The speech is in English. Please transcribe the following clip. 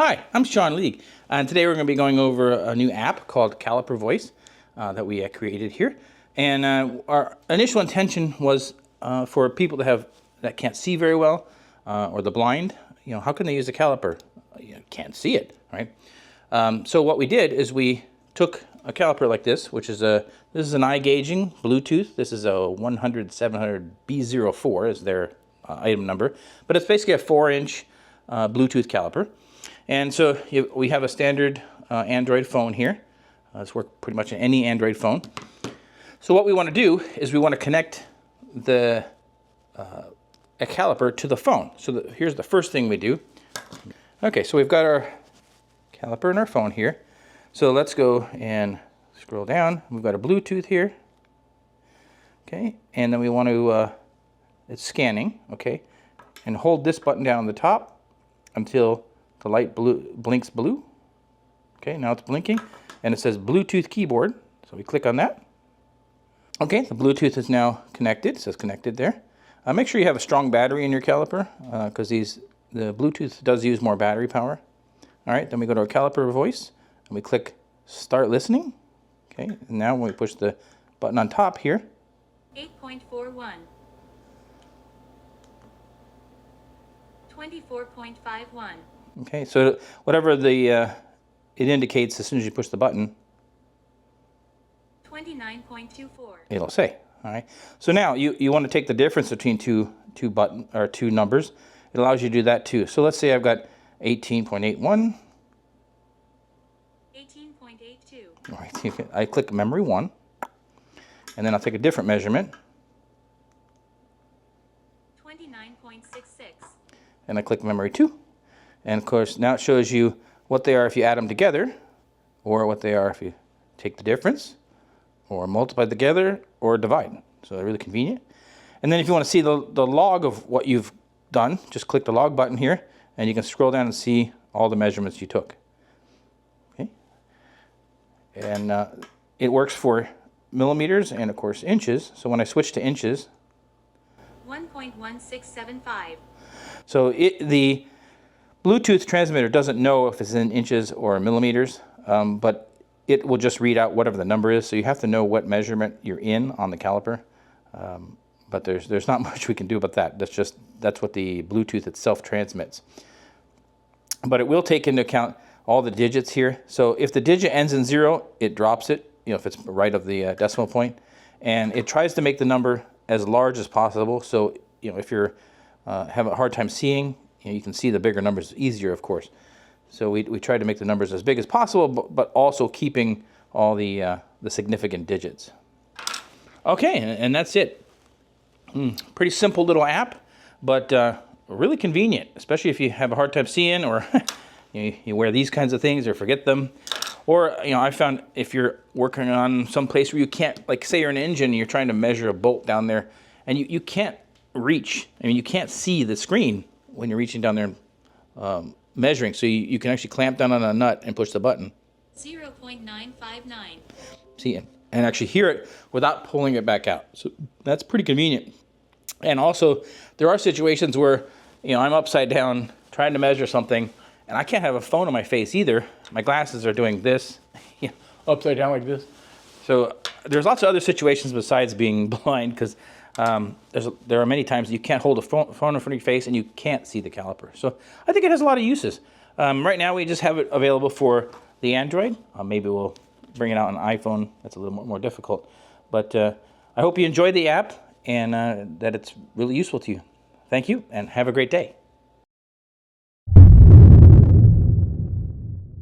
Hi, I'm Sean League, and today we're going to be going over a new app called Caliper Voice that we created here. And our initial intention was for people that can't see very well or the blind. You know, how can they use a caliper? You can't see it, right? So what we did is we took a caliper like this, which is this is an iGaging Bluetooth. This is a 100-700B04 is their item number, but it's basically a 4-inch Bluetooth caliper. And so we have a standard Android phone here. This works pretty much on any Android phone. So what we want to do is we want to connect a caliper to the phone. So here's the first thing we do. Okay, so we've got our caliper in our phone here. So let's go and scroll down. We've got a Bluetooth here. Okay, and then we want to, it's scanning, okay, and hold this button down on the top until the light blinks blue. Okay, now it's blinking, and it says Bluetooth keyboard. So we click on that. Okay, the Bluetooth is now connected. It says connected there. Make sure you have a strong battery in your caliper because the Bluetooth does use more battery power. All right, then we go to our Caliper Voice, and we click Start Listening. Okay, and now when we push the button on top here. 8.41. 24.51. Okay, so whatever it indicates as soon as you push the button, 29.24. it'll say. All right. So now you want to take the difference between two numbers. It allows you to do that too. So let's say I've got 18.81. 18.82. All right. I click memory 1, and then I'll take a different measurement. 29.66. And I click memory 2. And of course, now it shows you what they are if you add them together, or what they are if you take the difference, or multiply together, or divide. So they're really convenient. And then if you want to see the log of what you've done, just click the log button here, and you can scroll down and see all the measurements you took. Okay. And it works for millimeters and, of course, inches. So when I switch to inches, 1.1675. So the Bluetooth transmitter doesn't know if it's in inches or millimeters, but it will just read out whatever the number is. So you have to know what measurement you're in on the caliper. But there's not much we can do about that. That's what the Bluetooth itself transmits. But it will take into account all the digits here. So if the digit ends in 0, it drops it. You know, if it's right of the decimal point, and it tries to make the number as large as possible. So you know, if you're have a hard time seeing, you can see the bigger numbers easier, of course. So we try to make the numbers as big as possible, but also keeping all the significant digits. Okay, and that's it. Pretty simple little app, but really convenient, especially if you have a hard time seeing, or you wear these kinds of things or forget them. Or I found if you're working on some place where you can't, like say you're an engine and you're trying to measure a bolt down there, and you can't reach. I mean, you can't see the screen when you're reaching down there and measuring. So you can actually clamp down on a nut and push the button. 0.959. See, and actually hear it without pulling it back out. So that's pretty convenient. And also, there are situations where I'm upside down trying to measure something, and I can't have a phone on my face either. My glasses are doing this, upside down like this. So there's lots of other situations besides being blind, because there are many times you can't hold a phone in front of your face and you can't see the caliper. So I think it has a lot of uses. Right now we just have it available for the Android. Maybe we'll bring it out on iPhone. That's a little more difficult. But I hope you enjoyed the app and that it's really useful to you. Thank you, and have a great day.